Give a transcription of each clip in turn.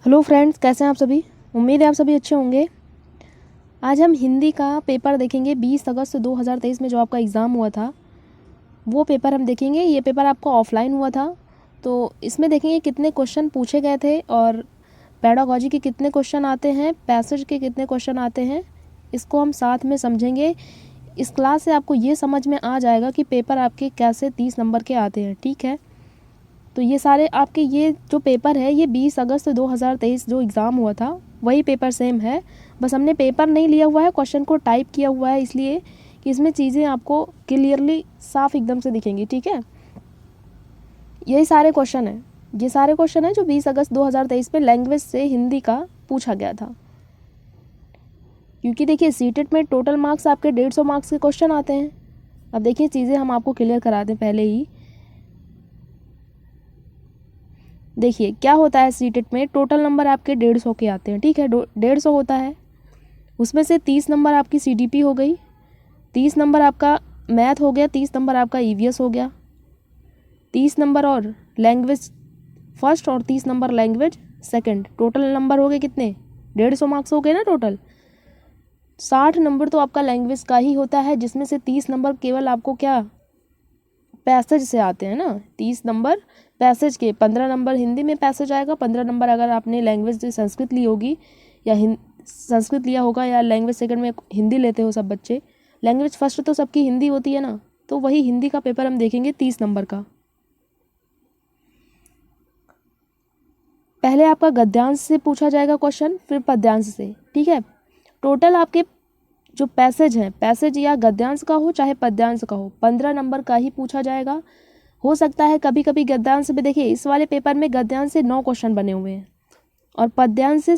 Hello friends, कैसे हैं आप सभी। उम्मीद है आप सभी अच्छे होंगे। आज हम हिंदी का पेपर देखेंगे। 20 अगस्त 2023 में जो आपका एग्ज़ाम हुआ था वो पेपर हम देखेंगे। ये पेपर आपका ऑफलाइन हुआ था, तो इसमें देखेंगे कितने क्वेश्चन पूछे गए थे और पेडागॉजी के कितने क्वेश्चन आते हैं, पैसेज के कितने क्वेश्चन आते हैं, इसको हम साथ में समझेंगे। इस क्लास से आपको ये समझ में आ जाएगा कि पेपर आपके कैसे 30 नंबर के आते हैं। ठीक है, तो ये सारे आपके ये जो पेपर है ये 20 अगस्त 2023 जो एग्ज़ाम हुआ था वही पेपर सेम है। बस हमने पेपर नहीं लिया हुआ है, क्वेश्चन को टाइप किया हुआ है, इसलिए कि इसमें चीज़ें आपको क्लियरली साफ एकदम से दिखेंगी। ठीक है, यही सारे क्वेश्चन हैं, ये सारे क्वेश्चन हैं जो 20 अगस्त 2023 में लैंग्वेज से हिंदी का पूछा गया था। क्योंकि देखिए सीटेट में टोटल मार्क्स आपके 150 मार्क्स के क्वेश्चन आते हैं। अब देखिए चीज़ें हम आपको क्लियर करा दें पहले ही। देखिए क्या होता है, सीटेट में टोटल नंबर आपके 150 के आते हैं। ठीक है, 150 होता है, उसमें से 30 नंबर आपकी सीडीपी हो गई, 30 नंबर आपका मैथ हो गया, 30 नंबर आपका ईवीएस हो गया, 30 नंबर और लैंग्वेज फर्स्ट और 30 number language second. Total number हो गए कितने, 150 मार्क्स हो गए ना टोटल। 60 नंबर तो आपका लैंग्वेज का ही होता है, जिसमें से 30 नंबर केवल आपको क्या पैसेज से आते हैं ना। 30 नंबर पैसेज के, 15 नंबर हिंदी में पैसेज आएगा, 15 नंबर अगर आपने लैंग्वेज संस्कृत ली होगी या संस्कृत लिया होगा, या लैंग्वेज सेकंड में हिंदी लेते हो सब बच्चे। लैंग्वेज फर्स्ट तो सबकी हिंदी होती है ना, तो वही हिंदी का पेपर हम देखेंगे 30 नंबर का। पहले आपका गद्यांश से पूछा जाएगा क्वेश्चन, फिर पद्यांश से। ठीक है, टोटल आपके जो पैसेज हैं, पैसेज या गद्यांश का हो चाहे पद्यांश का हो, 15 नंबर का ही पूछा जाएगा। हो सकता है कभी कभी गद्यांश में, देखिए इस वाले पेपर में गद्यांश से 9 क्वेश्चन बने हुए हैं और पद्यांश से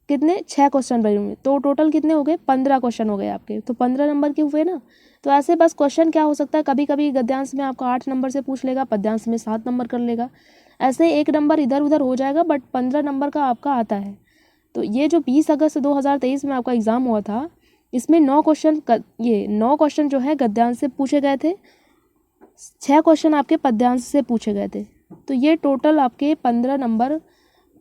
कितने 6 क्वेश्चन बने हुए हैं, तो टोटल कितने हो गए 15 क्वेश्चन हो गए आपके, तो 15 नंबर के हुए ना। तो ऐसे बस क्वेश्चन क्या हो सकता है, कभी कभी गद्यांश में आपका 8 नंबर से पूछ लेगा, पद्यांश में 7 नंबर कर लेगा, ऐसे 1 नंबर इधर उधर हो जाएगा, बट 15 नंबर का आपका आता है। तो ये जो 20 अगस्त 2023 में आपका एग्ज़ाम हुआ था, इसमें 9 क्वेश्चन, ये 9 क्वेश्चन जो है गद्यांश से पूछे गए थे, 6 क्वेश्चन आपके पद्यांश से पूछे गए थे। तो ये टोटल आपके 15 नंबर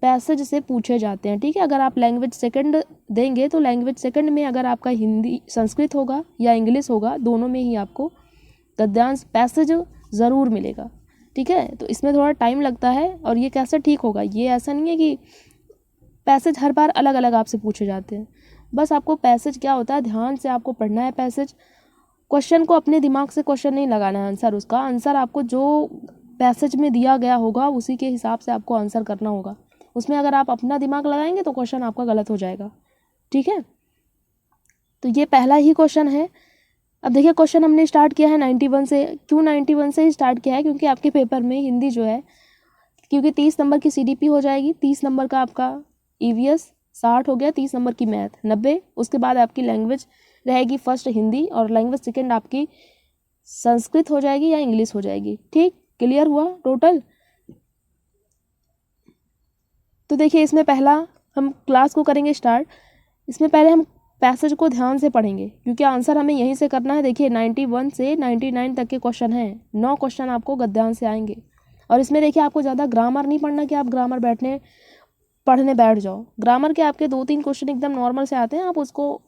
पैसेज से पूछे जाते हैं। ठीक है, अगर आप लैंग्वेज सेकंड देंगे तो लैंग्वेज सेकंड में अगर आपका हिंदी संस्कृत होगा या इंग्लिश होगा, दोनों में ही आपको गद्यांश पैसेज ज़रूर मिलेगा। ठीक है, तो इसमें थोड़ा टाइम लगता है और ये कैसे ठीक होगा, ये ऐसा नहीं है कि पैसेज हर बार अलग अलग आपसे पूछे जाते हैं। बस आपको पैसेज क्या होता है ध्यान से आपको पढ़ना है। पैसेज क्वेश्चन को अपने दिमाग से क्वेश्चन नहीं लगाना है, आंसर उसका आंसर आपको जो पैसेज में दिया गया होगा उसी के हिसाब से आपको आंसर करना होगा। उसमें अगर आप अपना दिमाग लगाएंगे तो क्वेश्चन आपका गलत हो जाएगा। ठीक है, तो ये पहला ही क्वेश्चन है। अब देखिए क्वेश्चन हमने स्टार्ट किया है 91 से। क्यों 91 से ही स्टार्ट किया है, क्योंकि आपके पेपर में हिंदी जो है, क्योंकि 30 नंबर की सीडीपी हो जाएगी, 30 नंबर का आपका ईवीएस 60 हो गया, 30 नंबर की मैथ 90, उसके बाद आपकी लैंग्वेज रहेगी फर्स्ट हिंदी और लैंग्वेज सेकंड आपकी संस्कृत हो जाएगी या इंग्लिश हो जाएगी। ठीक, क्लियर हुआ टोटल। तो देखिए इसमें पहला हम क्लास को करेंगे स्टार्ट। इसमें पहले हम पैसेज को ध्यान से पढ़ेंगे क्योंकि आंसर हमें यहीं से करना है। देखिए 91 से 99 तक के क्वेश्चन हैं, 9 क्वेश्चन आपको गद्यांश से आएंगे। और इसमें देखिए आपको ज़्यादा ग्रामर नहीं पढ़ना कि आप ग्रामर पढ़ने बैठ जाओ। ग्रामर के आपके 2-3 क्वेश्चन एकदम नॉर्मल से आते हैं, आप उसको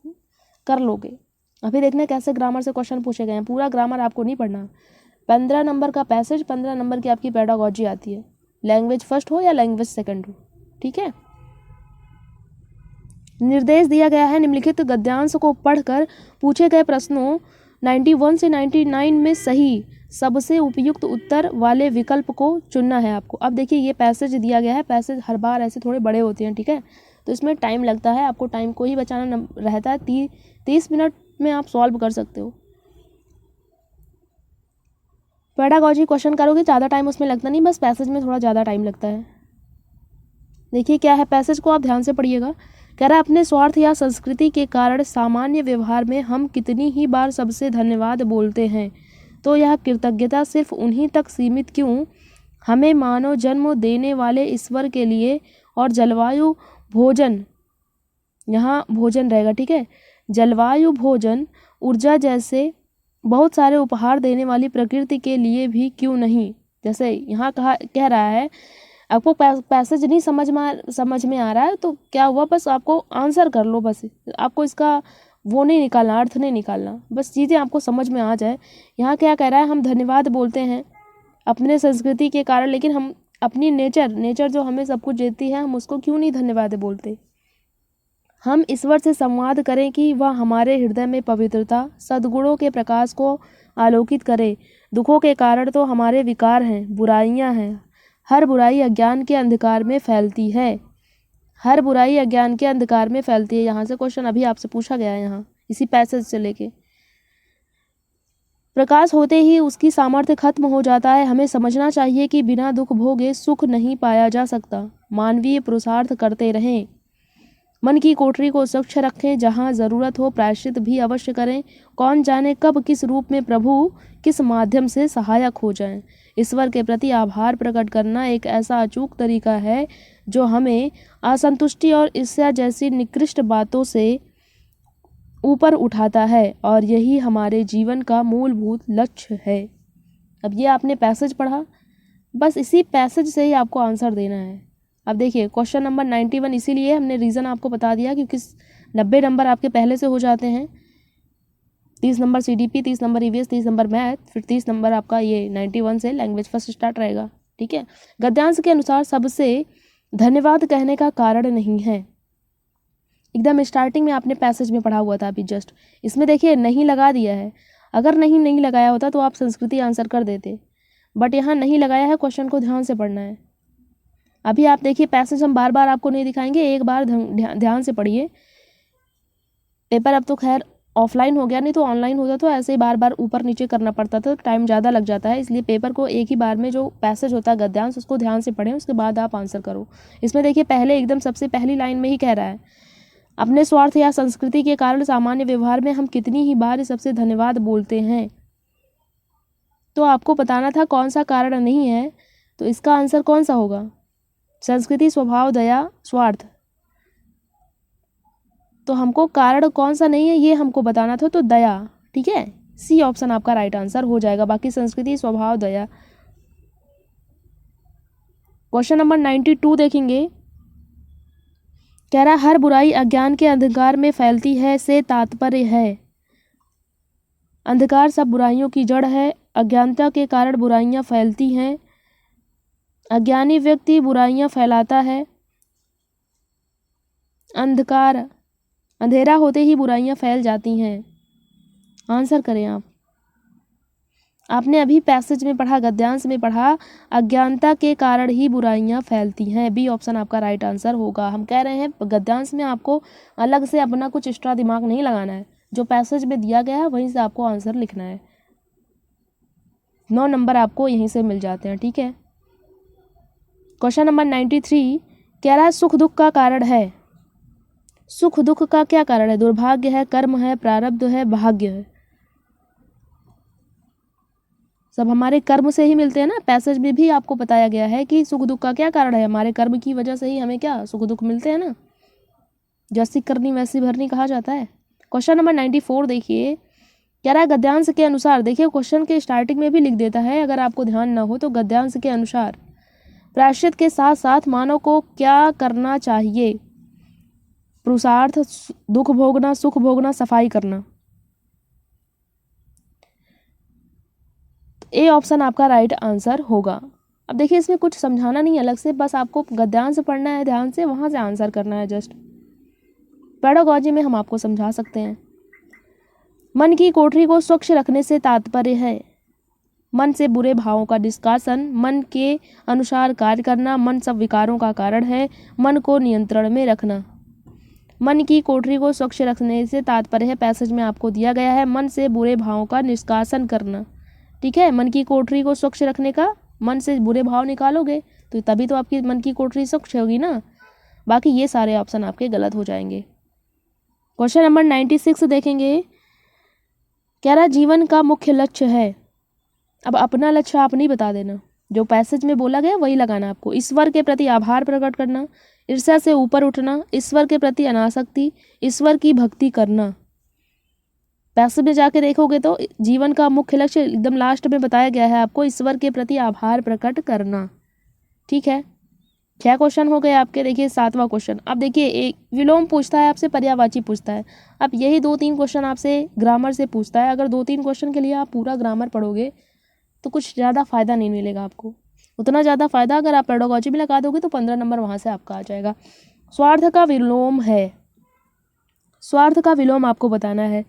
कर लोगे। अभी देखने कैसे ग्रामर से क्वेश्चन पूछे गए हैं, पूरा ग्रामर आपको नहीं पढ़ना। 15 नंबर का पैसेज, 15 नंबर की आपकी पेडागॉजी आती है, लैंग्वेज फर्स्ट हो या लैंग्वेज सेकंड हो। ठीक है, निर्देश दिया गया है निम्नलिखित गद्यांश को पढ़कर पूछे गए प्रश्नों 91 से 99 में सही सबसे उपयुक्त उत्तर वाले विकल्प को चुनना है आपको। अब देखिए ये पैसेज दिया गया है, पैसेज हर बार ऐसे थोड़े बड़े होते हैं। ठीक है, तो इसमें टाइम लगता है, आपको टाइम को ही बचाना रहता है। 30 मिनट में आप सॉल्व कर सकते हो। पेडागॉजी क्वेश्चन करोगे ज़्यादा टाइम उसमें लगता नहीं, बस पैसेज में थोड़ा ज़्यादा टाइम लगता है। देखिए क्या है, पैसेज को आप ध्यान से पढ़िएगा। कह रहा है अपने स्वार्थ या संस्कृति के कारण सामान्य व्यवहार में हम कितनी ही बार सबसे धन्यवाद बोलते हैं, तो यह कृतज्ञता सिर्फ उन्हीं तक सीमित क्यों। हमें मानव जन्म देने वाले ईश्वर के लिए और जलवायु भोजन, यहाँ भोजन रहेगा। ठीक है, जलवायु भोजन ऊर्जा जैसे बहुत सारे उपहार देने वाली प्रकृति के लिए भी क्यों नहीं। जैसे यहाँ कह रहा है आपको पैसेज नहीं समझ में आ रहा है तो क्या हुआ, बस आपको आंसर कर लो, बस आपको इसका वो नहीं निकालना, अर्थ नहीं निकालना, बस चीज़ें आपको समझ में आ जाए। यहाँ क्या कह रहा है, हम धन्यवाद बोलते हैं अपने संस्कृति के कारण, लेकिन हम अपनी नेचर जो हमें सब कुछ देती है, हम उसको क्यों नहीं धन्यवाद बोलते। हम ईश्वर से संवाद करें कि वह हमारे हृदय में पवित्रता, सद्गुणों के प्रकाश को आलोकित करे। दुखों के कारण तो हमारे विकार हैं, बुराइयां हैं। हर बुराई अज्ञान के अंधकार में फैलती है। हर बुराई अज्ञान के अंधकार में फैलती है। यहाँ से क्वेश्चन अभी आपसे पूछा गया है, यहाँ इसी पैसेज से लेके। प्रकाश होते ही उसकी सामर्थ्य खत्म हो जाता है। हमें समझना चाहिए कि बिना दुख भोगे सुख नहीं पाया जा सकता। मानवीय पुरुषार्थ करते रहें, मन की कोठरी को स्वच्छ रखें, जहाँ ज़रूरत हो प्रायश्चित भी अवश्य करें। कौन जाने कब किस रूप में प्रभु किस माध्यम से सहायक हो जाएं। ईश्वर के प्रति आभार प्रकट करना एक ऐसा अचूक तरीका है जो हमें असंतुष्टि और ईर्ष्या जैसी निकृष्ट बातों से ऊपर उठाता है, और यही हमारे जीवन का मूलभूत लक्ष्य है। अब ये आपने पैसेज पढ़ा, बस इसी पैसेज से ही आपको आंसर देना है। अब देखिए क्वेश्चन नंबर 91, इसीलिए हमने रीज़न आपको बता दिया क्योंकि 90 नंबर आपके पहले से हो जाते हैं। 30 number CDP, 30 number EVS, 30 number math, फिर 30 नंबर आपका ये 91 से लैंग्वेज फर्स्ट स्टार्ट रहेगा। ठीक है, गद्यांश के अनुसार सबसे धन्यवाद कहने का कारण नहीं है। एकदम स्टार्टिंग में आपने पैसेज में पढ़ा हुआ था अभी जस्ट, इसमें देखिए नहीं लगा दिया है। अगर नहीं लगाया होता तो आप संस्कृति आंसर कर देते, बट यहाँ नहीं लगाया है। क्वेश्चन को ध्यान से पढ़ना है। अभी आप देखिए पैसेज हम बार बार आपको नहीं दिखाएंगे, एक बार ध्यान से पढ़िए। पेपर अब तो खैर ऑफलाइन हो गया, नहीं तो ऑनलाइन होता तो ऐसे ही बार बार ऊपर नीचे करना पड़ता था, टाइम ज़्यादा लग जाता है। इसलिए पेपर को एक ही बार में जो पैसेज होता है गद्यांश, उसको ध्यान से पढ़ें, उसके बाद आप आंसर करो। इसमें देखिए पहले एकदम सबसे पहली लाइन में ही कह रहा है, अपने स्वार्थ या संस्कृति के कारण सामान्य व्यवहार में हम कितनी ही बार सबसे धन्यवाद बोलते हैं। तो आपको बताना था कौन सा कारण नहीं है, तो इसका आंसर कौन सा होगा, संस्कृति, स्वभाव, दया, स्वार्थ। तो हमको कारण कौन सा नहीं है ये हमको बताना था, तो दया। ठीक है, C ऑप्शन आपका राइट आंसर हो जाएगा। बाकी संस्कृति, स्वभाव, दया। क्वेश्चन नंबर 92 देखेंगे, कह रहा हर बुराई अज्ञान के अंधकार में फैलती है से तात्पर्य है। अंधकार सब बुराइयों की जड़ है। अज्ञानता के कारण बुराइयां फैलती हैं। अज्ञानी व्यक्ति बुराइयां फैलाता है। अंधेरा होते ही बुराइयां फैल जाती हैं। आंसर करें आप। आपने अभी पैसेज में पढ़ा, गद्यांश में पढ़ा, अज्ञानता के कारण ही बुराइयां फैलती हैं। B ऑप्शन आपका राइट आंसर होगा। हम कह रहे हैं गद्यांश में आपको अलग से अपना कुछ एक्स्ट्रा दिमाग नहीं लगाना है, जो पैसेज में दिया गया है वहीं से आपको आंसर लिखना है। 9 नंबर आपको यहीं से मिल जाते हैं। ठीक है, क्वेश्चन नंबर 93 कह रहा है सुख दुख का कारण है। सुख दुख का क्या कारण है, दुर्भाग्य है, कर्म है, प्रारब्ध है, भाग्य है। सब हमारे कर्म से ही मिलते हैं ना। पैसेज में भी आपको बताया गया है कि सुख दुख का क्या कारण है, हमारे कर्म की वजह से ही हमें क्या सुख दुख मिलते हैं ना। जैसी करनी वैसी भरनी कहा जाता है। क्वेश्चन नंबर 94 देखिए, कह रहा है गद्यांश के अनुसार। देखिए क्वेश्चन के स्टार्टिंग में भी लिख देता है, अगर आपको ध्यान ना हो तो गद्यांश के अनुसार प्रायश्चित के साथ साथ मानव को क्या करना चाहिए, पुरुषार्थ, दुख भोगना, सुख भोगना, सफाई करना। A ऑप्शन आपका राइट आंसर होगा। अब देखिए इसमें कुछ समझाना नहीं अलग से, बस आपको गद्यांश पढ़ना है ध्यान से, वहाँ से आंसर करना है। जस्ट पेडागॉजी में हम आपको समझा सकते हैं। मन की कोठरी को स्वच्छ रखने से तात्पर्य है मन से बुरे भावों का निष्कासन, मन के अनुसार कार्य करना। मन सब विकारों का कारण है, मन को नियंत्रण में रखना। मन की कोठरी को स्वच्छ रखने से तात्पर्य है, पैसेज में आपको दिया गया है, मन से बुरे भावों का निष्कासन करना। ठीक है, मन की कोठरी को स्वच्छ रखने का, मन से बुरे भाव निकालोगे तो तभी तो आपकी मन की कोठरी स्वच्छ होगी ना। बाकी ये सारे ऑप्शन आपके गलत हो जाएंगे। क्वेश्चन नंबर 96 देखेंगे, कह रहा जीवन का मुख्य लक्ष्य है। अब अपना लक्ष्य आप नहीं बता देना, जो पैसेज में बोला गया वही लगाना आपको। ईश्वर के प्रति आभार प्रकट करना, ईर्ष्या से ऊपर उठना, ईश्वर के प्रति अनासक्ति, ईश्वर की भक्ति करना। पैसेज में जाके देखोगे तो जीवन का मुख्य लक्ष्य एकदम लास्ट में बताया गया है आपको, ईश्वर के प्रति आभार प्रकट करना। ठीक है, 6 क्वेश्चन हो गए आपके। देखिए 7वां क्वेश्चन। अब देखिए एक विलोम पूछता है आपसे, पर्यायवाची पूछता है। अब यही 2-3 क्वेश्चन आपसे ग्रामर से पूछता है। अगर 2-3 क्वेश्चन के लिए आप पूरा ग्रामर पढ़ोगे तो कुछ ज़्यादा फ़ायदा नहीं मिलेगा आपको। उतना ज़्यादा फ़ायदा अगर आप पेडागोजी भी लगा दोगे तो 15 नंबर वहाँ से आपका आ जाएगा। स्वार्थ का विलोम है, स्वार्थ का विलोम आपको बताना है।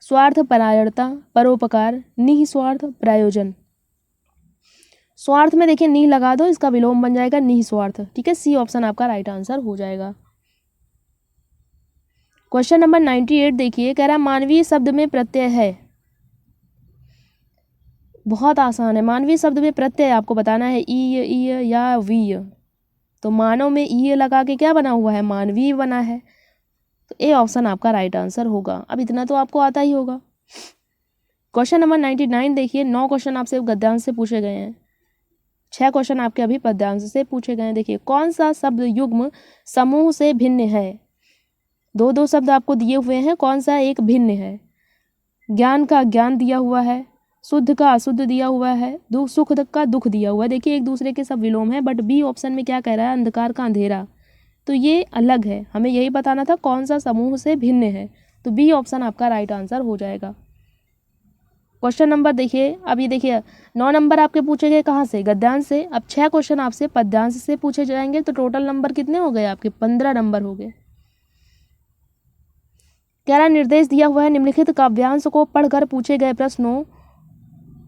स्वार्थ परायणता, परोपकार, निस्वार्थ, प्रयोजन। स्वार्थ में देखिए नी लगा दो, इसका विलोम बन जाएगा निस्वार्थ। ठीक है, सी ऑप्शन आपका राइट आंसर हो जाएगा। क्वेश्चन नंबर 98 देखिए, कह रहा है मानवीय शब्द में प्रत्यय है। बहुत आसान है। मानवीय शब्द में प्रत्यय आपको बताना है ई, या वीय। तो मानव में ई लगा के क्या बना हुआ है, मानवीय बना है। तो ए ऑप्शन आपका राइट आंसर होगा। अब इतना तो आपको आता ही होगा। क्वेश्चन नंबर 99 देखिए, 9 क्वेश्चन आपसे गद्यांश से पूछे गए हैं, 6 क्वेश्चन आपके अभी पद्यांश से पूछे गए हैं। देखिए कौन सा शब्द युग्म समूह से भिन्न है। 2-2 शब्द आपको दिए हुए हैं, कौन सा एक भिन्न है। ज्ञान का ज्ञान दिया हुआ है, शुद्ध का अशुद्ध दिया हुआ है, दुख सुख का दुख दिया हुआ है। देखिए एक दूसरे के सब विलोम है, बट बी ऑप्शन में क्या कह रहा है, अंधकार का अंधेरा। तो ये अलग है, हमें यही बताना था कौन सा समूह से भिन्न है। तो बी ऑप्शन आपका राइट आंसर हो जाएगा। क्वेश्चन नंबर देखिए, अब ये देखिए 9 नंबर आपके पूछे गए कहाँ से, गद्यांश से। अब 6 क्वेश्चन आपसे पद्यांश से पूछे जाएंगे। तो टोटल नंबर कितने हो गए आपके, 15 नंबर हो गए। कह रहा निर्देश दिया हुआ है, निम्नलिखित काव्यांश को पढ़कर पूछे गए प्रश्नों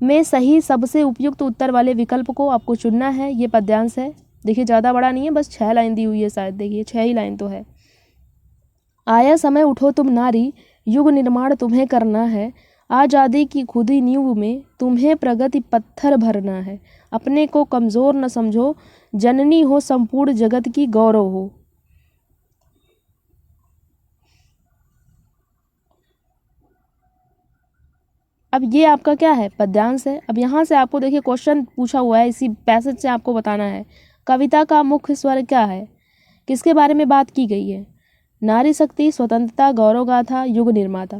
में सही सबसे उपयुक्त उत्तर वाले विकल्प को आपको चुनना है। ये पद्यांश है। देखिए ज़्यादा बड़ा नहीं है, बस 6 लाइन दी हुई है शायद। देखिए 6 ही लाइन तो है। आया समय उठो तुम नारी, युग निर्माण तुम्हें करना है। आज़ादी की खुदी नींव में तुम्हें प्रगति पत्थर भरना है। अपने को कमज़ोर न समझो, जननी हो संपूर्ण जगत की गौरव हो। अब ये आपका क्या है, पद्यांश है। अब यहाँ से आपको देखिए क्वेश्चन पूछा हुआ है, इसी पैसेज से आपको बताना है कविता का मुख्य स्वर क्या है, किसके बारे में बात की गई है। नारी शक्ति, स्वतंत्रता, गौरव गाथा, युग निर्माता।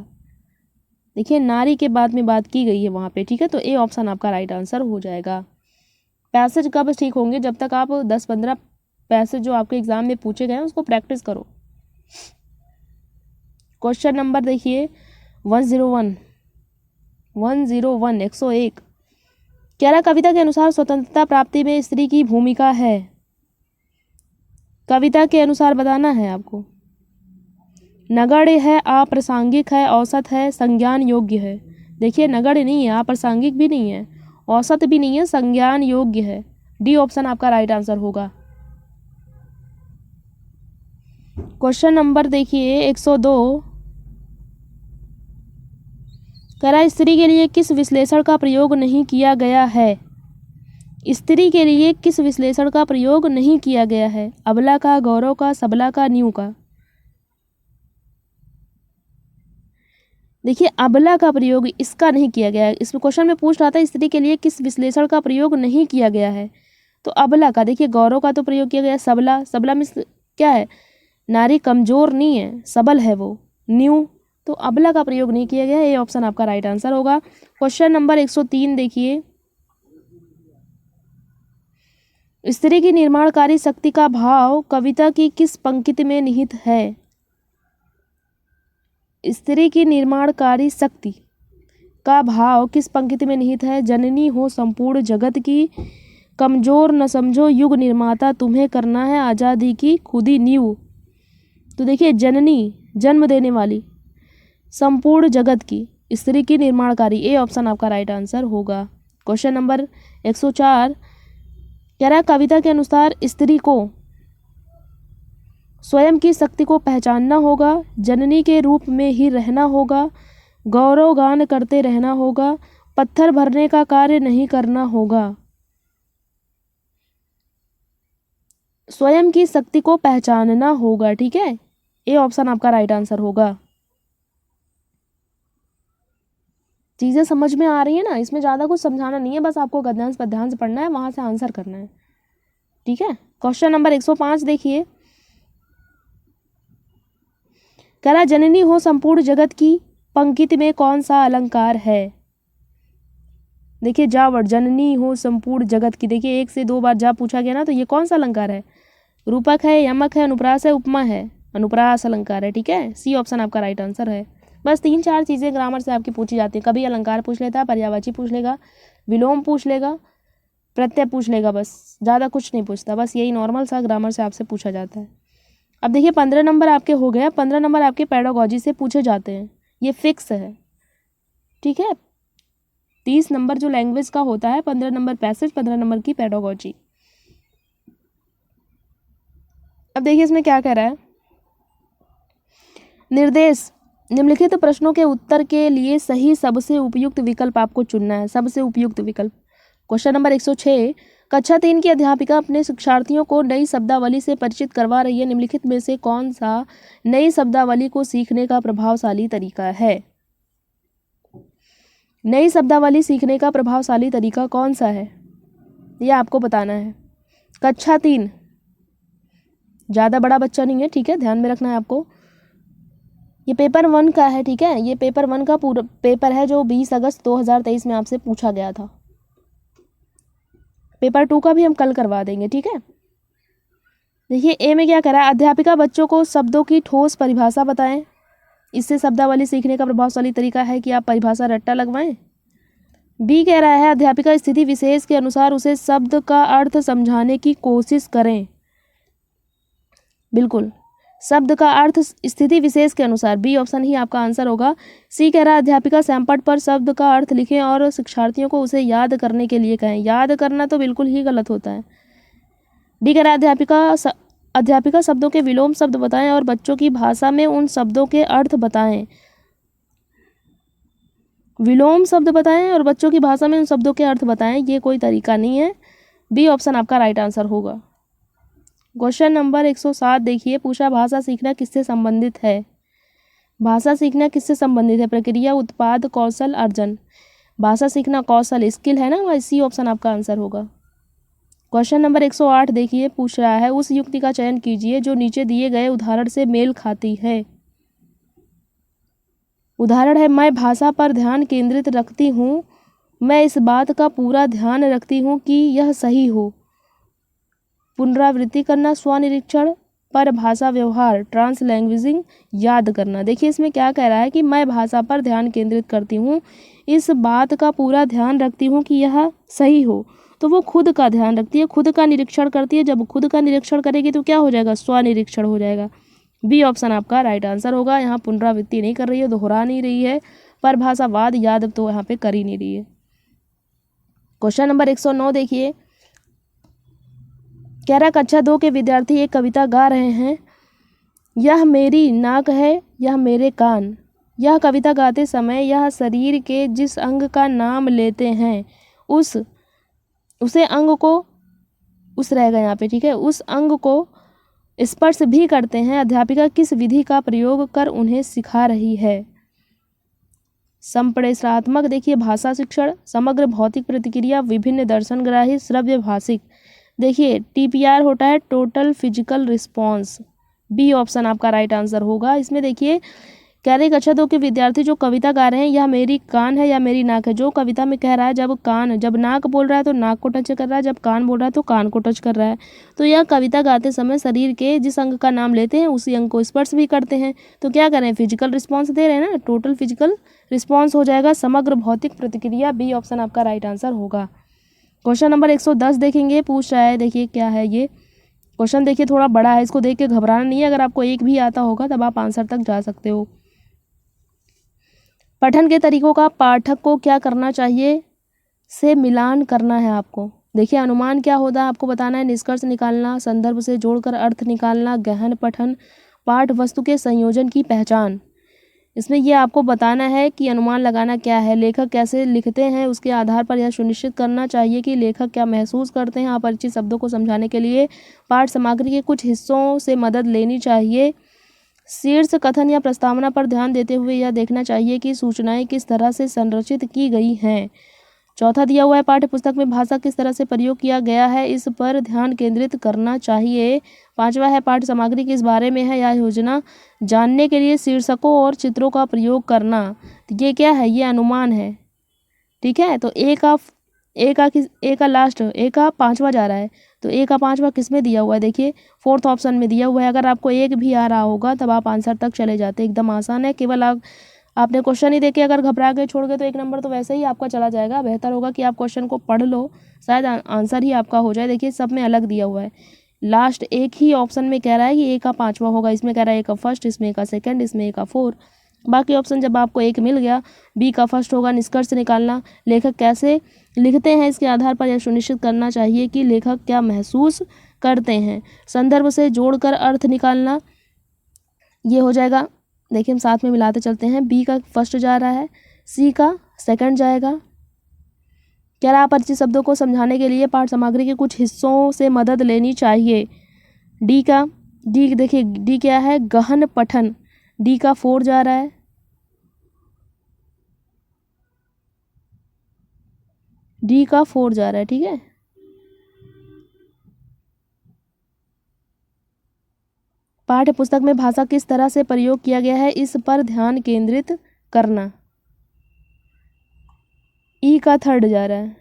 देखिए नारी के बाद में बात की गई है वहाँ पे। ठीक है, तो ए ऑप्शन आपका राइट आंसर हो जाएगा। पैसेज कब ठीक होंगे, जब तक आप 10-15 पैसेज जो आपके एग्जाम में पूछे गए हैं उसको प्रैक्टिस करो। क्वेश्चन नंबर देखिए 101 101 कह रहा कविता के अनुसार स्वतंत्रता प्राप्ति में स्त्री की भूमिका है। कविता के अनुसार बताना है आपको। नगण्य है, अप्रासंगिक है, औसत है, संज्ञान योग्य है। देखिए नगण्य नहीं है, अप्रासंगिक भी नहीं है, औसत भी नहीं है, संज्ञान योग्य है। डी ऑप्शन आपका राइट आंसर होगा। क्वेश्चन नंबर देखिए 102 कह रहा स्त्री के लिए किस विश्लेषण का प्रयोग नहीं किया गया है। स्त्री के लिए किस विश्लेषण का प्रयोग नहीं किया गया है। अबला का, गौरव का, सबला का, नींव का। देखिए अबला का प्रयोग इसका नहीं किया गया है। इसमें क्वेश्चन में पूछ रहा था स्त्री के लिए किस विश्लेषण का प्रयोग नहीं किया गया है, तो अबला का। देखिए गौरव का तो प्रयोग किया गया। सबला, सबला में क्या है, नारी कमजोर नहीं है, सबल है वो। न्यू, तो अबला का प्रयोग नहीं किया गया। ये ऑप्शन आपका राइट आंसर होगा। क्वेश्चन नंबर 103 देखिए, स्त्री की निर्माणकारी शक्ति का भाव कविता की किस पंक्ति में निहित है। स्त्री की निर्माणकारी शक्ति का भाव किस पंक्ति में निहित है। जननी हो संपूर्ण जगत की, कमजोर न समझो, युग निर्माता तुम्हें करना है, आज़ादी की खुदी नींव। तो देखिए जननी, जन्म देने वाली, संपूर्ण जगत की, स्त्री की निर्माणकारी। ए ऑप्शन आपका राइट आंसर होगा। क्वेश्चन नंबर 104 कह रहा है कविता के अनुसार स्त्री को स्वयं की शक्ति को पहचानना होगा, जननी के रूप में ही रहना होगा, गौरव गान करते रहना होगा, पत्थर भरने का कार्य नहीं करना होगा। स्वयं की शक्ति को पहचानना होगा। ठीक है, ए ऑप्शन आपका राइट आंसर होगा। चीज़ें समझ में आ रही है ना, इसमें ज़्यादा कुछ समझाना नहीं है, बस आपको गद्यांश पद्यांश पढ़ना है, वहाँ से आंसर करना है। ठीक है, क्वेश्चन नंबर 105 देखिए, कह रहा जननी हो संपूर्ण जगत की पंक्ति में कौन सा अलंकार है। देखिए जावड़, जननी हो संपूर्ण जगत की। देखिए 1 से 2 बार जा पूछा गया ना, तो ये कौन सा अलंकार है, रूपक है, यमक है, अनुप्रास है, उपमा है, अनुप्रास अलंकार है। ठीक है, सी ऑप्शन आपका राइट आंसर है। बस 3-4 चीज़ें ग्रामर से आपकी पूछी जाती हैं। कभी अलंकार पूछ लेता है, पर्यायवाची पूछ लेगा, विलोम पूछ लेगा, प्रत्यय पूछ लेगा, बस ज़्यादा कुछ नहीं पूछता। बस यही नॉर्मल सा ग्रामर से आपसे पूछा जाता है। अब देखिए 15 नंबर आपके हो गए। 15 नंबर आपके पेडागोजी से पूछे जाते हैं, ये फिक्स है। ठीक है, 30 नंबर जो लैंग्वेज का होता है, 15 नंबर पैसेज, 15 नंबर की पेडागोजी। अब देखिए इसमें क्या कह रहा है, निर्देश निम्नलिखित प्रश्नों के उत्तर के लिए सही सबसे उपयुक्त विकल्प आपको चुनना है। सबसे उपयुक्त विकल्प। क्वेश्चन नंबर 106, कक्षा 3 की अध्यापिका अपने शिक्षार्थियों को नई शब्दावली से परिचित करवा रही है। निम्नलिखित में से कौन सा नई शब्दावली को सीखने का प्रभावशाली तरीका है? नई शब्दावली सीखने का प्रभावशाली तरीका कौन सा है, यह आपको बताना है। कक्षा 3, ज़्यादा बड़ा बच्चा नहीं है। ठीक है, ध्यान में रखना है आपको। ये पेपर 1 का है। ठीक है, ये पेपर 1 का पूरा पेपर है जो 20 अगस्त 2023 में आपसे पूछा गया था। पेपर 2 का भी हम कल करवा देंगे। ठीक है, देखिए ए में क्या कह रहा है, अध्यापिका बच्चों को शब्दों की ठोस परिभाषा बताएं। इससे शब्दावली सीखने का प्रभावशाली तरीका है कि आप परिभाषा रट्टा लगवाएं। बी कह रहा है, अध्यापिका स्थिति विशेष के अनुसार उसे शब्द का अर्थ समझाने की कोशिश करें। बिल्कुल, शब्द का अर्थ स्थिति विशेष के अनुसार, बी ऑप्शन ही आपका आंसर होगा। सी कह रहा है, अध्यापिका सैमपट पर शब्द का अर्थ लिखें और शिक्षार्थियों को उसे याद करने के लिए कहें। याद करना तो बिल्कुल ही गलत होता है। डी कह रहा है, अध्यापिका शब्दों के विलोम शब्द बताएं और बच्चों की भाषा में उन शब्दों के अर्थ बताएं। विलोम शब्द बताएं और बच्चों की भाषा में उन शब्दों के अर्थ बताएं, ये कोई तरीका नहीं है। बी ऑप्शन आपका राइट आंसर होगा। क्वेश्चन नंबर 107 देखिए, पूछा भाषा सीखना किससे संबंधित है? भाषा सीखना किससे संबंधित है? प्रक्रिया, उत्पाद, कौशल, अर्जन। भाषा सीखना कौशल, स्किल है ना, सी ऑप्शन आपका आंसर होगा। क्वेश्चन नंबर 108 देखिए, पूछ रहा है, उस युक्ति का चयन कीजिए जो नीचे दिए गए उदाहरण से मेल खाती है। उदाहरण है, मैं भाषा पर ध्यान केंद्रित रखती हूँ, मैं इस बात का पूरा ध्यान रखती हूँ कि यह सही हो। पुनरावृत्ति करना, स्वनिरीक्षण, पर भाषा व्यवहार, ट्रांसलैंग्वेजिंग, याद करना। देखिए इसमें क्या कह रहा है कि मैं भाषा पर ध्यान केंद्रित करती हूँ, इस बात का पूरा ध्यान रखती हूँ कि यह सही हो। तो वो खुद का ध्यान रखती है, खुद का निरीक्षण करती है। जब खुद का निरीक्षण करेगी तो क्या हो जाएगा? स्वनिरीक्षण हो जाएगा। बी ऑप्शन आपका राइट आंसर होगा। यहाँ पुनरावृत्ति नहीं कर रही है, दोहरा नहीं रही है, पर भाषावाद याद तो यहाँ पे कर ही नहीं रही है। क्वेश्चन नंबर 109 देखिए, कह रहा, कक्षा 2 के विद्यार्थी एक कविता गा रहे हैं। यह मेरी नाक है, यह मेरे कान। यह कविता गाते समय यह शरीर के जिस अंग का नाम लेते हैं उसे अंग को, उस रहेगा यहाँ पे। ठीक है, उस अंग को स्पर्श भी करते हैं। अध्यापिका किस विधि का प्रयोग कर उन्हें सिखा रही है? संप्रेषणात्मक देखिए, भाषा शिक्षण, समग्र भौतिक प्रतिक्रिया, विभिन्न दर्शनग्राही, श्रव्य भाषिक। देखिए TPR होता है total physical response. B option आपका राइट आंसर होगा। इसमें देखिए कह रहे, कक्षा 2 के विद्यार्थी जो कविता गा रहे हैं, यह मेरी कान है या मेरी नाक है। जो कविता में कह रहा है, जब नाक बोल रहा है तो नाक को टच कर रहा है, जब कान बोल रहा है तो कान को टच कर रहा है। तो यह कविता गाते समय शरीर के जिस अंग का नाम लेते हैं उसी अंग को स्पर्श भी करते हैं। तो क्या करें? फिजिकल रिस्पॉन्स दे रहे हैं ना, टोटल फिजिकल रिस्पॉन्स हो जाएगा। समग्र भौतिक प्रतिक्रिया, बी ऑप्शन आपका राइट आंसर होगा। क्वेश्चन नंबर 110 देखेंगे, पूछ रहा है, देखिए क्या है ये क्वेश्चन। देखिए थोड़ा बड़ा है, इसको देख के घबराना नहीं है। अगर आपको एक भी आता होगा तब आप आंसर तक जा सकते हो। पठन के तरीकों का पाठक को क्या करना चाहिए से मिलान करना है आपको। देखिए अनुमान क्या होता है आपको बताना है, निष्कर्ष निकालना, संदर्भ से जोड़कर अर्थ निकालना, गहन पठन, पाठ वस्तु के संयोजन की पहचान। इसमें यह आपको बताना है कि अनुमान लगाना क्या है, लेखक कैसे लिखते हैं, उसके आधार पर यह सुनिश्चित करना चाहिए कि लेखक क्या महसूस करते हैं। अपरिचित शब्दों को समझाने के लिए पाठ सामग्री के कुछ हिस्सों से मदद लेनी चाहिए। शीर्ष कथन या प्रस्तावना पर ध्यान देते हुए यह देखना चाहिए कि सूचनाएं किस तरह से संरचित की गई हैं। चौथा दिया हुआ है, पाठ्य पुस्तक में भाषा किस तरह से प्रयोग किया गया है, इस पर ध्यान केंद्रित करना चाहिए। पांचवा है, पाठ्य सामग्री किस बारे में है या योजना जानने के लिए शीर्षकों और चित्रों का प्रयोग करना। तो ये क्या है? ये अनुमान है। ठीक है, तो ए का लास्ट, ए का पांचवा जा रहा है, तो ए का 5वां किस में दिया हुआ है, देखिए 4th ऑप्शन में दिया हुआ है। अगर आपको एक भी आ रहा होगा तब आप आंसर तक चले जाते, एकदम आसान है। केवल आपने क्वेश्चन ही देख के अगर घबरा के छोड़ गए तो 1 नंबर तो वैसे ही आपका चला जाएगा। बेहतर होगा कि आप क्वेश्चन को पढ़ लो, शायद आंसर ही आपका हो जाए। देखिए सब में अलग दिया हुआ है, लास्ट एक ही ऑप्शन में कह रहा है कि ए का 5वां होगा, इसमें कह रहा है ए का फर्स्ट, इसमें ए का सेकंड, इसमें ए का 4। बाकी ऑप्शन जब आपको एक मिल गया, बी का फर्स्ट होगा। निष्कर्ष निकालना, लेखक कैसे लिखते हैं इसके आधार पर यह सुनिश्चित करना चाहिए कि लेखक क्या महसूस करते हैं। संदर्भ से जोड़कर अर्थ निकालना, ये हो जाएगा। देखिए हम साथ में मिलाते चलते हैं, बी का फर्स्ट जा रहा है, सी का सेकंड जाएगा। कह रहा अपरिचित शब्दों को समझाने के लिए पाठ सामग्री के कुछ हिस्सों से मदद लेनी चाहिए। डी देखिए डी क्या है, गहन पठन, डी का 4 जा रहा है। डी का 4 जा रहा है, ठीक है। पाठ्य पुस्तक में भाषा किस तरह से प्रयोग किया गया है, इस पर ध्यान केंद्रित करना, ई का 3rd जा रहा है।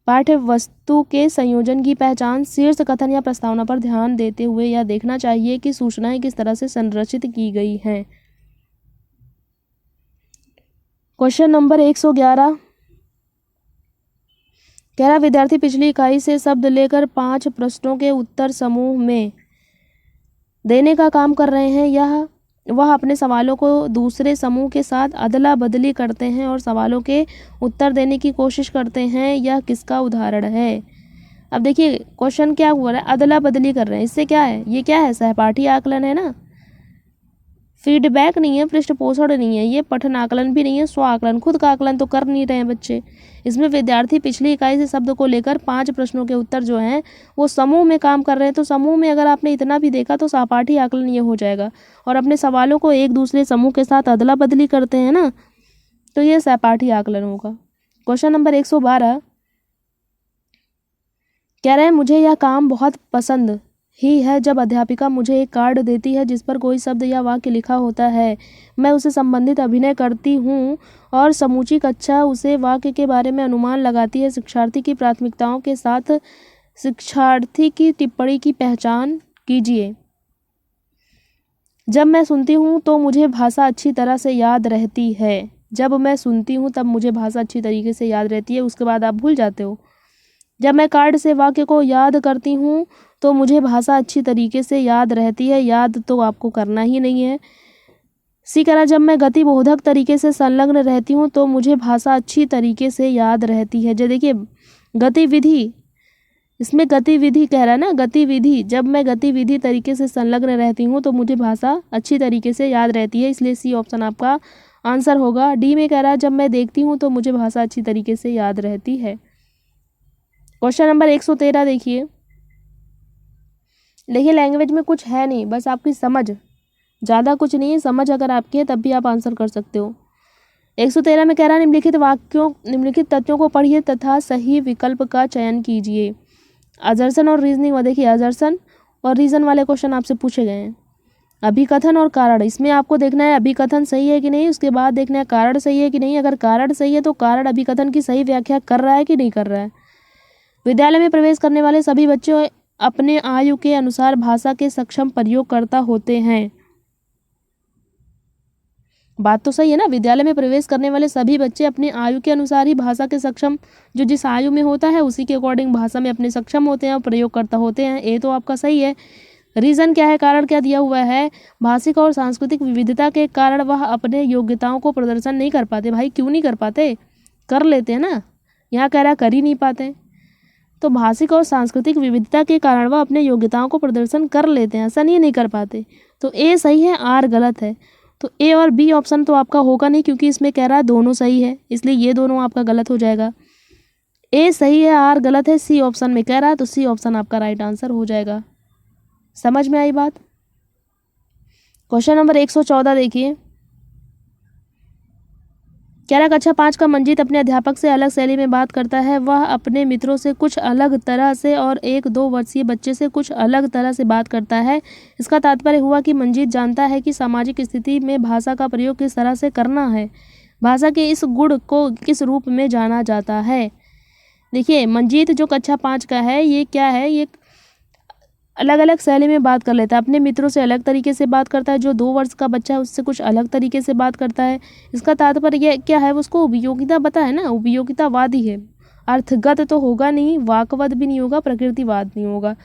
पाठ्य वस्तु के संयोजन की पहचान, शीर्ष कथन या प्रस्तावना पर ध्यान देते हुए यह देखना चाहिए कि सूचनाएं किस तरह से संरचित की गई हैं। क्वेश्चन नंबर 111 कह रहा विद्यार्थी पिछली इकाई से शब्द लेकर 5 प्रश्नों के उत्तर समूह में देने का काम कर रहे हैं। वह अपने सवालों को दूसरे समूह के साथ अदला बदली करते हैं और सवालों के उत्तर देने की कोशिश करते हैं। यह किसका उदाहरण है। अब देखिए क्वेश्चन क्या हुआ है, अदला बदली कर रहे हैं, इससे क्या है, ये क्या है, सहपाठी आकलन है ना। फीडबैक नहीं है, पृष्ठपोषण नहीं है, ये पठन आकलन भी नहीं है, स्व आकलन, खुद का आकलन तो कर नहीं रहे हैं बच्चे। इसमें विद्यार्थी पिछली इकाई से शब्द को लेकर 5 प्रश्नों के उत्तर जो हैं वो समूह में काम कर रहे हैं। तो समूह में अगर आपने इतना भी देखा तो सहपाठी आकलन ये हो जाएगा। और अपने सवालों को एक दूसरे समूह के साथ अदला बदली करते हैं ना, तो ये सहपाठी आकलन होगा। क्वेश्चन नंबर 112 कह रहे हैं मुझे यह काम बहुत पसंद ही है जब अध्यापिका मुझे एक कार्ड देती है जिस पर कोई शब्द या वाक्य लिखा होता है। मैं उसे संबंधित अभिनय करती हूँ और समूची कक्षा उसे वाक्य के बारे में अनुमान लगाती है। शिक्षार्थी की प्राथमिकताओं के साथ शिक्षार्थी की टिप्पणी की पहचान कीजिए। जब मैं सुनती हूँ तो मुझे भाषा अच्छी तरह से याद रहती है। जब मैं सुनती हूँ तब मुझे भाषा अच्छी तरीके से याद रहती है, उसके बाद आप भूल जाते हो। जब मैं कार्ड से वाक्य को याद करती हूँ तो मुझे भाषा अच्छी तरीके से याद रहती है, याद तो आपको करना ही नहीं है। सी कह रहा जब मैं गतिबोधक तरीके से संलग्न रहती हूँ तो मुझे भाषा अच्छी तरीके से याद रहती है। जो देखिए गतिविधि, इसमें गतिविधि कह रहा है ना, गतिविधि, जब मैं गतिविधि तरीके से संलग्न रहती हूँ तो मुझे भाषा अच्छी तरीके से याद रहती है, इसलिए सी ऑप्शन आपका आंसर होगा। डी में कह रहा है जब मैं देखती हूँ तो मुझे भाषा अच्छी तरीके से याद रहती है। क्वेश्चन नंबर 113 देखिए, लैंग्वेज में कुछ है नहीं, बस आपकी समझ, ज़्यादा कुछ नहीं है, समझ अगर आपकी है तब भी आप आंसर कर सकते हो। 113 में कह रहा है निम्नलिखित तथ्यों को पढ़िए तथा सही विकल्प का चयन कीजिए। अजर्सन और रीजनिंग, और देखिए अजर्सन और रीजन वाले क्वेश्चन आपसे पूछे गए हैं। अभिकथन और कारण, इसमें आपको देखना है अभिकथन सही है कि नहीं, उसके बाद देखना है कारण सही है कि नहीं। अगर कारण सही है तो कारण अभिकथन की सही व्याख्या कर रहा है कि नहीं कर रहा है। विद्यालय में प्रवेश करने वाले सभी बच्चे अपने आयु के अनुसार भाषा के सक्षम प्रयोगकर्ता होते हैं। बात तो सही है ना, विद्यालय में प्रवेश करने वाले सभी बच्चे अपने आयु के अनुसार ही भाषा के सक्षम, जो जिस आयु में होता है उसी के अकॉर्डिंग भाषा में अपने सक्षम होते हैं और प्रयोगकर्ता होते हैं। ये तो आपका सही है। रीज़न क्या है, कारण क्या दिया हुआ है, भाषिक और सांस्कृतिक विविधता के कारण वह अपने योग्यताओं को प्रदर्शन नहीं कर पाते। भाई क्यों नहीं कर पाते, कर लेते हैं ना, यहाँ कह रहा कर ही नहीं पाते। तो भाषिक और सांस्कृतिक विविधता के कारण वह अपने योग्यताओं को प्रदर्शन कर लेते हैं, ऐसा नहीं कर पाते। तो ए सही है, आर गलत है। तो ए और बी ऑप्शन तो आपका होगा नहीं, क्योंकि इसमें कह रहा है दोनों सही है, इसलिए ये दोनों आपका गलत हो जाएगा। ए सही है, आर गलत है, सी ऑप्शन में कह रहा है, तो सी ऑप्शन आपका राइट आंसर हो जाएगा। समझ में आई बात। क्वेश्चन नंबर 114 देखिए, कह रहा कक्षा 5 का मंजीत अपने अध्यापक से अलग शैली में बात करता है। वह अपने मित्रों से कुछ अलग तरह से और एक 2 वर्षीय बच्चे से कुछ अलग तरह से बात करता है। इसका तात्पर्य हुआ कि मंजीत जानता है कि सामाजिक स्थिति में भाषा का प्रयोग किस तरह से करना है। भाषा के इस गुण को किस रूप में जाना जाता है। देखिए मंजीत जो कक्षा 5 का है, ये क्या है, ये अलग अलग शैली में बात कर लेता है, अपने मित्रों से अलग तरीके से बात करता है, जो 2 वर्ष का बच्चा है उससे कुछ अलग तरीके से बात करता है। इसका तात्पर्य ये क्या है, उसको उपयोगिता पता है ना, उपयोगितावादी है। अर्थगत तो होगा नहीं, वाकवद भी नहीं होगा, प्रकृतिवाद नहीं होगा।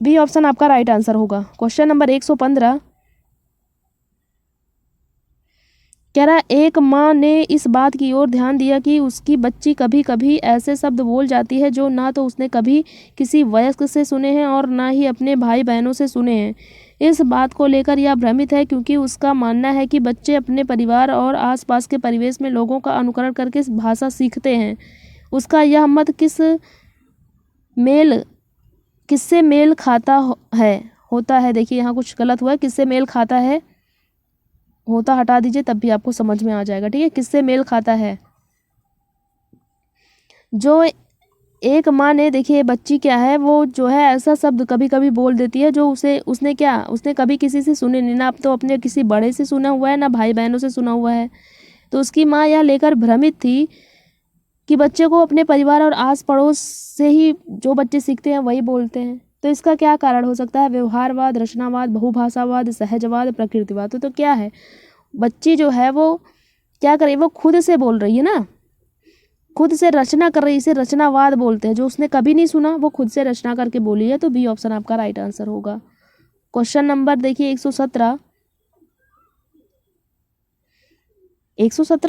बी ऑप्शन आपका राइट आंसर होगा। क्वेश्चन नंबर 115 कह रहा है, एक माँ ने इस बात की ओर ध्यान दिया कि उसकी बच्ची कभी कभी ऐसे शब्द बोल जाती है जो ना तो उसने कभी किसी वयस्क से सुने हैं और ना ही अपने भाई बहनों से सुने हैं। इस बात को लेकर यह भ्रमित है क्योंकि उसका मानना है कि बच्चे अपने परिवार और आसपास के परिवेश में लोगों का अनुकरण करके भाषा सीखते हैं। उसका यह मत किससे मेल खाता होता है। देखिए यहाँ कुछ गलत हुआ है, किससे मेल खाता है होता हटा दीजिए तब भी आपको समझ में आ जाएगा। ठीक है, किससे मेल खाता है, जो एक माँ ने, देखिए बच्ची क्या है, वो जो है ऐसा शब्द कभी कभी बोल देती है जो उसने कभी किसी से सुने नहीं, ना तो अपने किसी बड़े से सुना हुआ है, ना भाई बहनों से सुना हुआ है। तो उसकी माँ यह लेकर भ्रमित थी कि बच्चे को अपने परिवार और आस पड़ोस से ही जो बच्चे सीखते हैं वही बोलते हैं। तो इसका क्या कारण हो सकता है, व्यवहारवाद, रचनावाद, बहुभाषावाद, सहजवाद, प्रकृतिवाद। तो क्या है, बच्ची जो है वो क्या कर रही है, वो खुद से बोल रही है ना, खुद से रचना कर रही है, इसे रचनावाद बोलते हैं। जो उसने कभी नहीं सुना वो खुद से रचना करके बोली है। तो बी ऑप्शन आपका राइट आंसर होगा। क्वेश्चन नंबर देखिए 117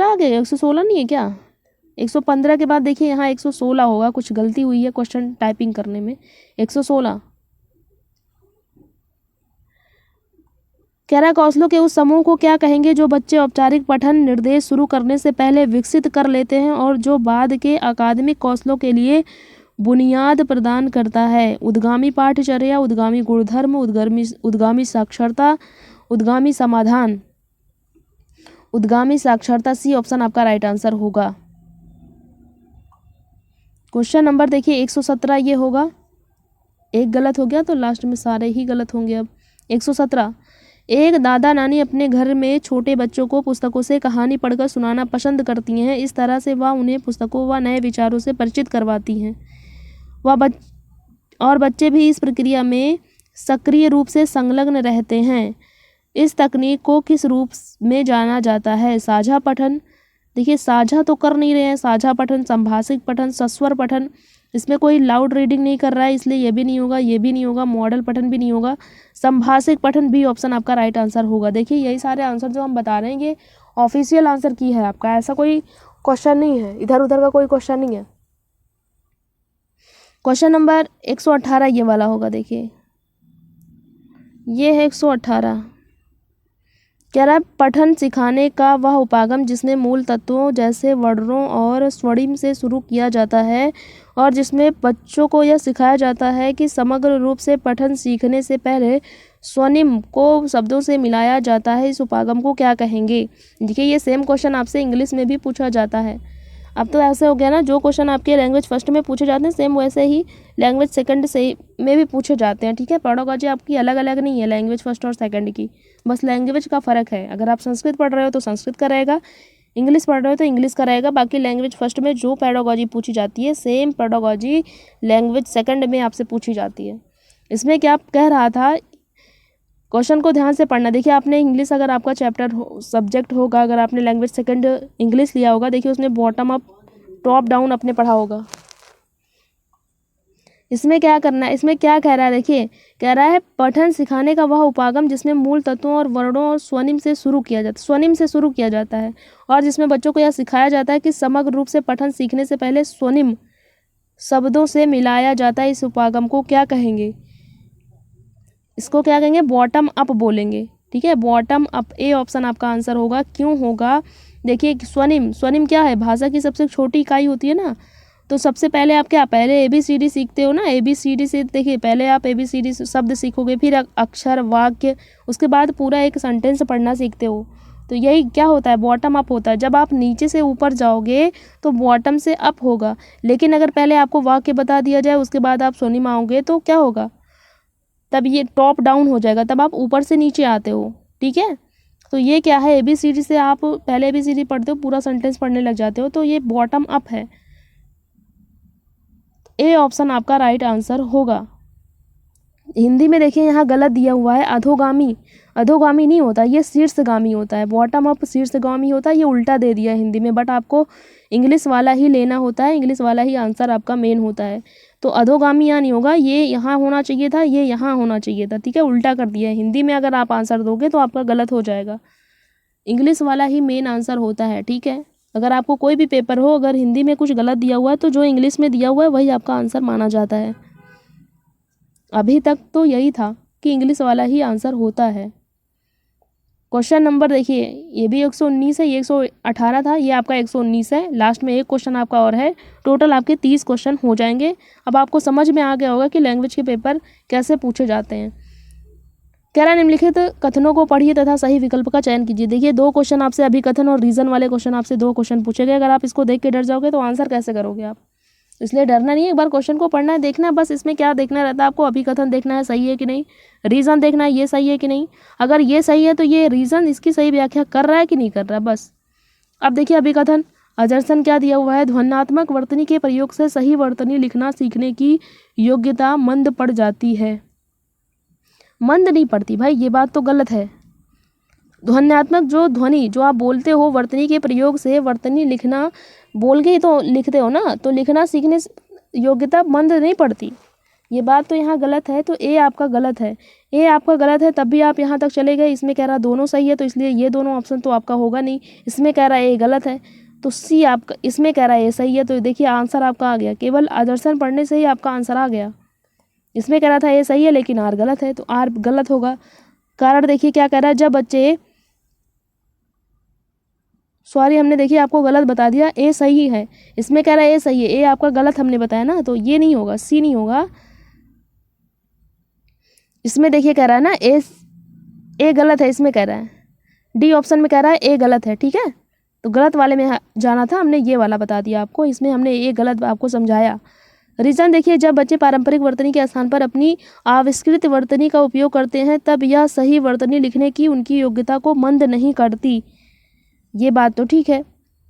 आ गया, 116 नहीं है क्या, 115 के बाद देखिए यहाँ 116 होगा, कुछ गलती हुई है क्वेश्चन टाइपिंग करने में। 116 कह रहा है, कौशलों के उस समूह को क्या कहेंगे जो बच्चे औपचारिक पठन निर्देश शुरू करने से पहले विकसित कर लेते हैं और जो बाद के अकादमिक कौशलों के लिए बुनियाद प्रदान करता है। उद्गामी पाठचर्या, उद्गामी गुणधर्म, उद्गामी साक्षरता, उद्गामी समाधान, उद्गामी साक्षरता। सी ऑप्शन आपका राइट आंसर होगा। क्वेश्चन नंबर देखिए 117 ये होगा, एक गलत हो गया तो लास्ट में सारे ही गलत होंगे। अब 117 एक दादा नानी अपने घर में छोटे बच्चों को पुस्तकों से कहानी पढ़कर सुनाना पसंद करती हैं। इस तरह से वह उन्हें पुस्तकों व नए विचारों से परिचित करवाती हैं। और बच्चे भी इस प्रक्रिया में सक्रिय रूप से संलग्न रहते हैं। इस तकनीक को किस रूप में जाना जाता है, साझा पठन। देखिए साझा तो कर नहीं रहे हैं, साझा पठन, संभाषिक पठन, सस्वर पठन। इसमें कोई लाउड रीडिंग नहीं कर रहा है इसलिए ये भी नहीं होगा, ये भी नहीं होगा, मॉडल पठन भी नहीं होगा, संभाषिक पठन। बी ऑप्शन आपका राइट आंसर होगा। देखिए यही सारे आंसर जो हम बता रहे हैं ये ऑफिशियल आंसर की है आपका, ऐसा कोई क्वेश्चन नहीं है, इधर उधर का कोई क्वेश्चन नहीं है। क्वेश्चन नंबर 118 ये वाला होगा। देखिए ये है 118, कह रहा है पठन सिखाने का वह उपागम जिसमें मूल तत्वों जैसे वर्णों और स्वरिम से शुरू किया जाता है और जिसमें बच्चों को यह सिखाया जाता है कि समग्र रूप से पठन सीखने से पहले स्वनिम को शब्दों से मिलाया जाता है, इस उपागम को क्या कहेंगे। देखिए ये सेम क्वेश्चन आपसे इंग्लिश में भी पूछा जाता है। अब तो ऐसे हो गया ना, जो क्वेश्चन आपके लैंग्वेज फर्स्ट में पूछे जाते हैं सेम वैसे ही लैंग्वेज सेकंड से में भी पूछे जाते हैं। ठीक है, पेडागोजी आपकी अलग अलग नहीं है लैंग्वेज फर्स्ट और सेकंड की, बस लैंग्वेज का फ़र्क है। अगर आप संस्कृत पढ़ रहे हो तो संस्कृत का रहेगा, इंग्लिश पढ़ रहे हो तो इंग्लिश का रहेगा। बाकी लैंग्वेज फर्स्ट में जो पेडागोजी पूछी जाती है सेम पेडागोजी लैंग्वेज सेकंड में आपसे पूछी जाती है। इसमें क्या कह रहा था, क्वेश्चन को ध्यान से पढ़ना। देखिए आपने इंग्लिश अगर आपका चैप्टर सब्जेक्ट होगा, अगर आपने लैंग्वेज सेकंड इंग्लिश लिया होगा, देखिए उसमें बॉटम अप टॉप डाउन आपने पढ़ा होगा। इसमें क्या करना है, इसमें क्या कह रहा है, देखिए कह रहा है पठन सिखाने का वह उपागम जिसमें मूल तत्वों और वर्णों और स्वनिम से शुरू किया जाता है और जिसमें बच्चों को यह सिखाया जाता है कि समग्र रूप से पठन सीखने से पहले स्वनिम शब्दों से मिलाया जाता है। इस उपागम को क्या कहेंगे, इसको क्या कहेंगे, बॉटम अप बोलेंगे। ठीक है, बॉटम अप। ए ऑप्शन आपका आंसर होगा। क्यों होगा, देखिए स्वनिम क्या है, भाषा की सबसे छोटी इकाई होती है ना। तो सबसे पहले आप क्या, पहले ABCD सीखते हो ना, ABCD से देखिए पहले आप ABCD शब्द सीखोगे, फिर अक्षर, वाक्य, उसके बाद पूरा एक सेंटेंस पढ़ना सीखते हो। तो यही क्या होता है, बॉटम अप होता है। जब आप नीचे से ऊपर जाओगे तो बॉटम से अप होगा, लेकिन अगर पहले आपको वाक्य बता दिया जाए उसके बाद आप स्वनिम आओगे तो क्या होगा, तब ये टॉप डाउन हो जाएगा, तब आप ऊपर से नीचे आते हो। ठीक है, तो ये क्या है, ABCD से आप पहले ABCD पढ़ते हो, पूरा सेंटेंस पढ़ने लग जाते हो, तो ये बॉटम अप है। ए ऑप्शन आपका राइट आंसर होगा। हिंदी में देखिए यहाँ गलत दिया हुआ है, अधोगामी। अधोगामी नहीं होता, ये शीर्षगामी होता है। बॉटम अप शीर्षगामी होता है, ये उल्टा दे दिया है हिंदी में, बट आपको इंग्लिश वाला ही लेना होता है, इंग्लिश वाला ही आंसर आपका मेन होता है। तो अधोगामी यहाँ नहीं होगा, ये यहाँ होना चाहिए था, ये यहाँ होना चाहिए था, ठीक है, उल्टा कर दिया है। हिंदी में अगर आप आंसर दोगे तो आपका गलत हो जाएगा, इंग्लिश वाला ही मेन आंसर होता है, ठीक है। अगर आपको कोई भी पेपर हो, अगर हिंदी में कुछ गलत दिया हुआ है तो जो इंग्लिश में दिया हुआ है वही आपका आंसर माना जाता है। अभी तक तो यही था कि इंग्लिश वाला ही आंसर होता है। क्वेश्चन नंबर देखिए, ये भी 119 है, ये 118 था, ये आपका 119 है। लास्ट में एक क्वेश्चन आपका और है, टोटल आपके 30 क्वेश्चन हो जाएंगे। अब आपको समझ में आ गया होगा कि लैंग्वेज के पेपर कैसे पूछे जाते हैं। कह रहा निम्नलिखित कथनों को पढ़िए तथा सही विकल्प का चयन कीजिए। देखिए 2 क्वेश्चन आपसे अभिकथन और रीजन वाले क्वेश्चन आपसे 2 क्वेश्चन पूछे गए। अगर आप इसको देख के डर जाओगे तो आंसर कैसे करोगे आप, इसलिए डरना नहीं है, एक बार क्वेश्चन को पढ़ना है, देखना है, बस इसमें क्या देखना रहता है आपको, अभिकथन देखना है सही है कि नहीं, रीज़न देखना है ये सही है कि नहीं। अगर ये सही है तो ये रीज़न इसकी सही व्याख्या कर रहा है कि नहीं कर रहा है, बस। अब देखिए अभिकथन, अजर्सन क्या दिया हुआ है, ध्वन्यात्मक वर्तनी के प्रयोग से सही वर्तनी लिखना सीखने की योग्यता मंद पड़ जाती है। मंद नहीं पड़ती भाई, ये बात तो गलत है। ध्वन्यात्मक जो ध्वनि जो आप बोलते हो, वर्तनी के प्रयोग से वर्तनी लिखना, बोल के ही तो लिखते हो ना, तो लिखना सीखने योग्यता मंद नहीं पड़ती, ये बात तो यहाँ गलत है। तो ए आपका गलत है, ए आपका गलत है, तब भी आप यहाँ तक चले गए। इसमें कह रहा दोनों सही है, तो इसलिए ये दोनों ऑप्शन तो आपका होगा नहीं। इसमें कह रहा है ए गलत है, तो सी आपका, इसमें कह रहा है ए सही है, तो देखिए आंसर आपका आ गया। केवल आदर्शन पढ़ने से ही आपका आंसर आ गया। इसमें कह रहा था ए सही है लेकिन आर गलत है, तो आर गलत होगा। कारण देखिए क्या कह रहा है, जब बच्चे, सॉरी हमने देखिए आपको गलत बता दिया, ए सही है, इसमें कह रहा है ए सही है, ए आपका गलत हमने बताया ना, तो ये नहीं होगा, सी नहीं होगा। इसमें देखिए कह रहा है ना ए गलत है, इसमें कह रहा है, डी ऑप्शन में कह रहा है ए गलत है, ठीक है। तो गलत वाले में जाना था, हमने ये वाला बता दिया आपको, इसमें हमने ए गलत आपको समझाया। रीजन देखिए, जब बच्चे पारंपरिक वर्तनी के स्थान पर अपनी आविष्कृत वर्तनी का उपयोग करते हैं तब यह सही वर्तनी लिखने की उनकी योग्यता को मंद नहीं करती। ये बात तो ठीक है,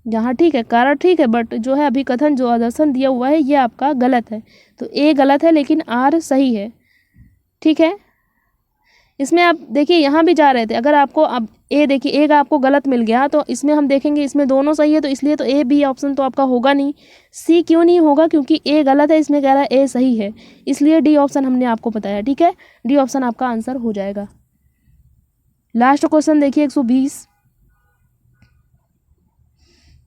यहाँ ठीक है, कारण ठीक है, बट जो है अभिकथन जो आदर्शन दिया हुआ है ये आपका गलत है। तो ए गलत है लेकिन आर सही है, ठीक है। इसमें आप देखिए यहाँ भी जा रहे थे, अगर आपको अब ए देखिए ए का आपको गलत मिल गया, तो इसमें हम देखेंगे इसमें दोनों सही है, तो इसलिए तो ए बी ऑप्शन तो आपका होगा नहीं। सी क्यों नहीं होगा, क्योंकि ए गलत है, इसमें कह रहा है ए सही है, इसलिए डी ऑप्शन हमने आपको बताया, ठीक है, डी ऑप्शन आपका आंसर हो जाएगा। लास्ट क्वेश्चन देखिए 120,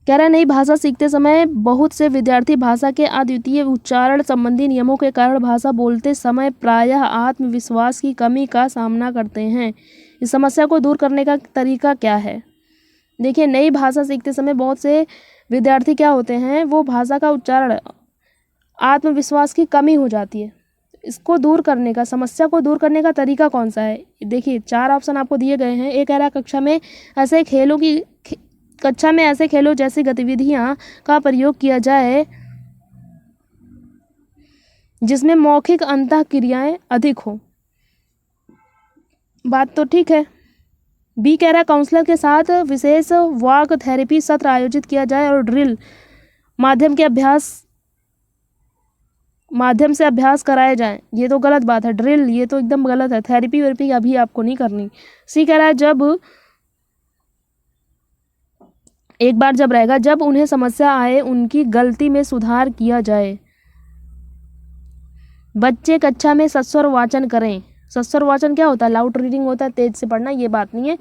कह रहा है नई भाषा सीखते समय बहुत से विद्यार्थी भाषा के अद्वितीय उच्चारण संबंधी नियमों के कारण भाषा बोलते समय प्रायः आत्मविश्वास की कमी का सामना करते हैं। इस समस्या को दूर करने का तरीका क्या है। देखिए नई भाषा सीखते समय बहुत से विद्यार्थी क्या होते हैं, वो भाषा का उच्चारण, आत्मविश्वास की कमी हो जाती है। इसको दूर करने का, समस्या को दूर करने का तरीका कौन सा है, देखिए 4 ऑप्शन आपको दिए गए हैं। एक कह रहा है कक्षा में ऐसे खेलों जैसी गतिविधियां का प्रयोग किया जाए जिसमें मौखिक अंतःक्रियाएं अधिक हो, बात तो ठीक है। बी कह रहा है काउंसलर के साथ विशेष वाक थेरेपी सत्र आयोजित किया जाए और ड्रिल माध्यम से अभ्यास कराए जाएं, ये तो गलत बात है, ड्रिल ये तो एकदम गलत है, थेरेपी वेरेपी अभी आपको नहीं करनी। सी कह रहा है जब उन्हें समस्या आए उनकी गलती में सुधार किया जाए। बच्चे कक्षा में सस्वर वाचन करें। सस्वर वाचन क्या होता है, लाउड रीडिंग होता है, तेज से पढ़ना, ये बात नहीं है।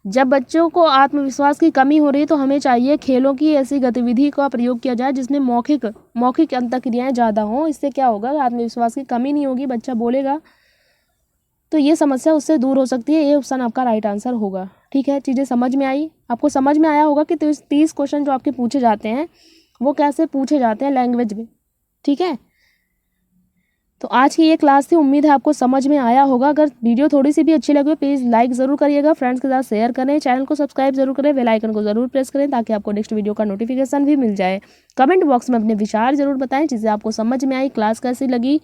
जब बच्चों को आत्मविश्वास की कमी हो रही है तो हमें चाहिए खेलों की ऐसी गतिविधि का प्रयोग किया जाए जिसमें मौखिक अंतःक्रियाएं ज़्यादा हों। इससे क्या होगा, आत्मविश्वास की कमी नहीं होगी, बच्चा बोलेगा, तो ये समस्या उससे दूर हो सकती है। ये ऑप्शन आपका राइट आंसर होगा, ठीक है। चीज़ें समझ में आई, आपको समझ में आया होगा कि 30 क्वेश्चन जो आपके पूछे जाते हैं वो कैसे पूछे जाते हैं लैंग्वेज में, ठीक है। तो आज की ये क्लास थी, उम्मीद है आपको समझ में आया होगा। अगर वीडियो थोड़ी सी भी अच्छी लगे प्लीज़ लाइक ज़रूर करिएगा, फ्रेंड्स के साथ शेयर करें, चैनल को सब्सक्राइब जरूर करें, बेल आइकन को ज़रूर प्रेस करें ताकि आपको नेक्स्ट वीडियो का नोटिफिकेशन भी मिल जाए। कमेंट बॉक्स में अपने विचार ज़रूर बताएं, चीज़ें आपको समझ में आई, क्लास कैसी लगी।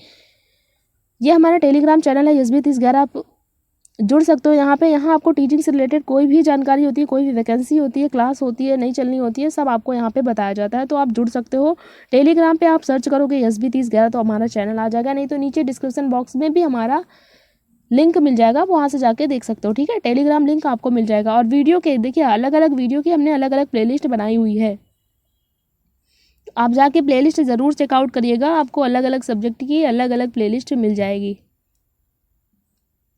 ये हमारा टेलीग्राम चैनल है SB3011, आप जुड़ सकते हो यहाँ पे। यहाँ आपको टीचिंग से रिलेटेड कोई भी जानकारी होती है, कोई भी वैकेंसी होती है, क्लास होती है, नहीं चलनी होती है, सब आपको यहाँ पे बताया जाता है, तो आप जुड़ सकते हो। टेलीग्राम पे आप सर्च करोगे SB3011 तो हमारा चैनल आ जाएगा, नहीं तो नीचे डिस्क्रिप्शन बॉक्स में भी हमारा लिंक मिल जाएगा, वहाँ से जाके देख सकते हो। ठीक है, टेलीग्राम लिंक आपको मिल जाएगा। और वीडियो के देखिए अलग अलग वीडियो की हमने अलग अलग प्लेलिस्ट बनाई हुई है, आप जाके प्लेलिस्ट ज़रूर चेकआउट करिएगा, आपको अलग अलग सब्जेक्ट की अलग अलग प्लेलिस्ट मिल जाएगी।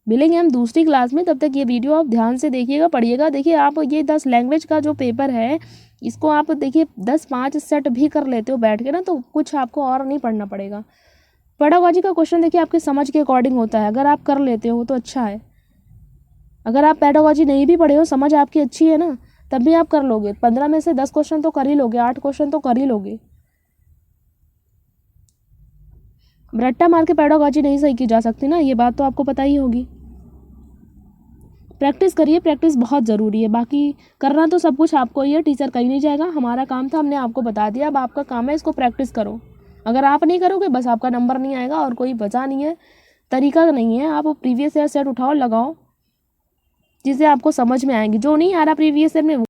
मिलेंगे हम दूसरी क्लास में, तब तक ये वीडियो आप ध्यान से देखिएगा, पढ़िएगा। देखिए आप ये 10 लैंग्वेज का जो पेपर है इसको आप देखिए 10-5 सेट भी कर लेते हो बैठ के ना, तो कुछ आपको और नहीं पढ़ना पड़ेगा। पेडागोजी का क्वेश्चन देखिए आपके समझ के अकॉर्डिंग होता है, अगर आप कर लेते हो तो अच्छा है। अगर आप पेडागोजी नहीं भी पढ़े हो, समझ आपकी अच्छी है ना, तब भी आप कर लोगे। 15 में से 10 क्वेश्चन तो कर ही लोगे, 8 क्वेश्चन तो कर ही लोगे। रट्टा मार के पेडागोजी नहीं सही की जा सकती ना, ये बात तो आपको पता ही होगी। प्रैक्टिस करिए, प्रैक्टिस बहुत ज़रूरी है। बाकी करना तो सब कुछ आपको ही है, टीचर कहीं नहीं जाएगा। हमारा काम था, हमने आपको बता दिया, अब आपका काम है इसको प्रैक्टिस करो। अगर आप नहीं करोगे बस आपका नंबर नहीं आएगा, और कोई वजह नहीं है, तरीका नहीं है। आप प्रीवियस ईयर सेट उठाओ, लगाओ, जिससे आपको समझ में आएंगी। जो नहीं आ रहा प्रीवियस ईयर में